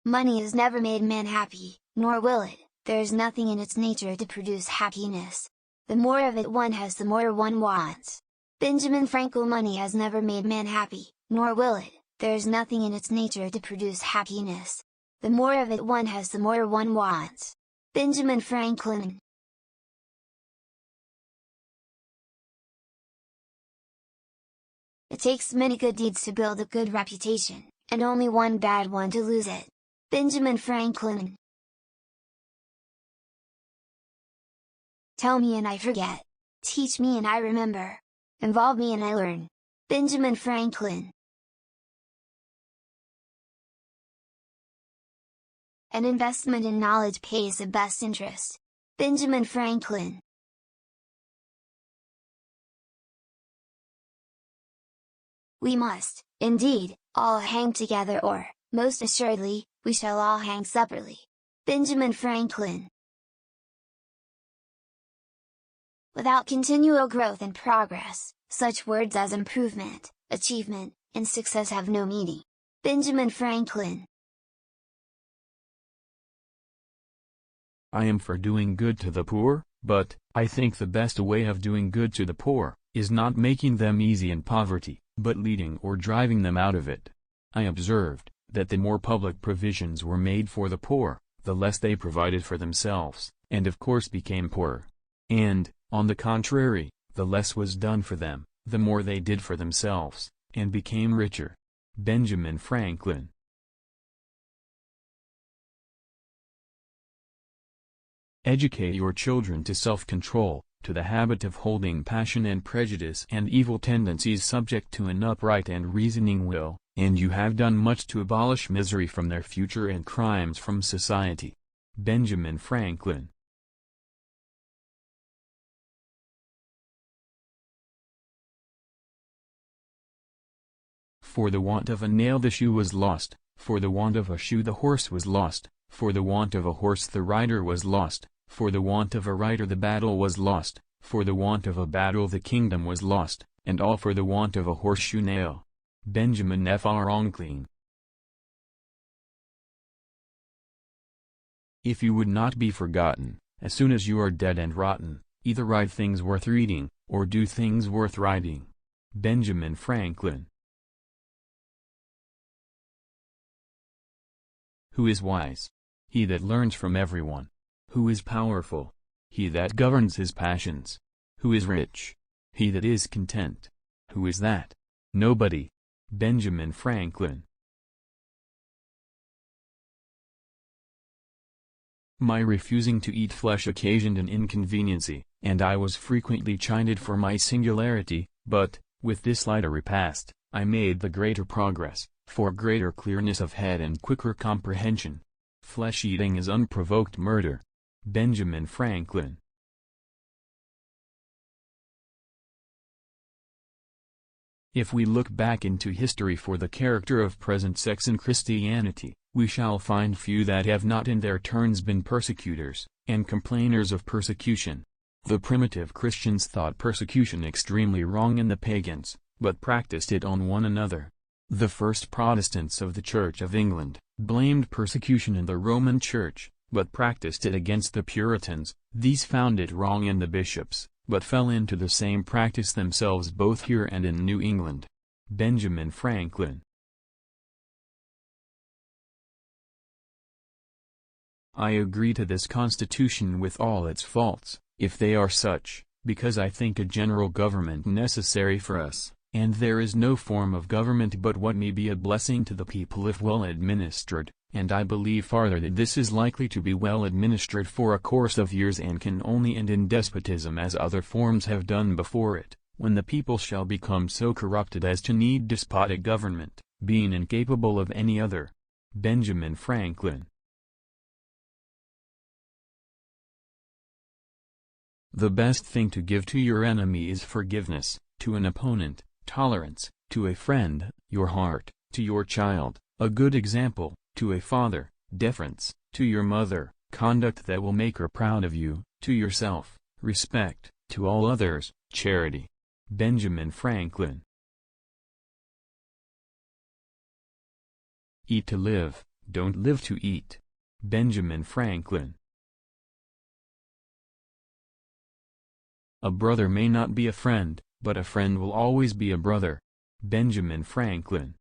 Money has never made man happy, nor will it. There is nothing in its nature to produce happiness. The more of it one has, the more one wants. Benjamin Franklin. Money has never made man happy, nor will it. There is nothing in its nature to produce happiness. The more of it one has, the more one wants. Benjamin Franklin. It takes many good deeds to build a good reputation, and only one bad one to lose it. Benjamin Franklin. Tell me and I forget. Teach me and I remember. Involve me and I learn. Benjamin Franklin. An investment in knowledge pays the best interest. Benjamin Franklin. We must, indeed, all hang together, or, most assuredly, we shall all hang separately. Benjamin Franklin. Without continual growth and progress, such words as improvement, achievement, and success have no meaning. Benjamin Franklin. I am for doing good to the poor, but, I think the best way of doing good to the poor, is not making them easy in poverty, but leading or driving them out of it. I observed, that the more public provisions were made for the poor, the less they provided for themselves, and of course became poorer. And, on the contrary, the less was done for them, the more they did for themselves, and became richer. Benjamin Franklin. Educate your children to self-control, to the habit of holding passion and prejudice and evil tendencies subject to an upright and reasoning will, and you have done much to abolish misery from their future and crimes from society. Benjamin Franklin. For the want of a nail the shoe was lost, for the want of a shoe the horse was lost, for the want of a horse the rider was lost, for the want of a rider the battle was lost, for the want of a battle the kingdom was lost, and all for the want of a horseshoe nail. Benjamin Franklin. If you would not be forgotten, as soon as you are dead and rotten, either write things worth reading, or do things worth writing. Benjamin Franklin. Who is wise? He that learns from everyone. Who is powerful? He that governs his passions. Who is rich? He that is content. Who is that? Nobody. Benjamin Franklin. My refusing to eat flesh occasioned an inconveniency, and I was frequently chided for my singularity, but, with this lighter repast, I made the greater progress, for greater clearness of head and quicker comprehension. Flesh-eating is unprovoked murder. Benjamin Franklin. If we look back into history for the character of present sects in Christianity, we shall find few that have not in their turns been persecutors, and complainers of persecution. The primitive Christians thought persecution extremely wrong in the pagans, but practiced it on one another. The first Protestants of the Church of England blamed persecution in the Roman Church, but practiced it against the Puritans. These found it wrong in the bishops, but fell into the same practice themselves both here and in New England. Benjamin Franklin. I agree to this Constitution with all its faults, if they are such, because I think a general government necessary for us. And there is no form of government but what may be a blessing to the people if well administered, and I believe farther that this is likely to be well administered for a course of years and can only end in despotism as other forms have done before it, when the people shall become so corrupted as to need despotic government, being incapable of any other. Benjamin Franklin. The best thing to give to your enemy is forgiveness, to an opponent, tolerance, to a friend, your heart, to your child, a good example, to a father, deference, to your mother, conduct that will make her proud of you, to yourself, respect, to all others, charity. Benjamin Franklin. Eat to live, Don't live to eat. Benjamin Franklin. A brother may not be a friend, but a friend will always be a brother. Benjamin Franklin.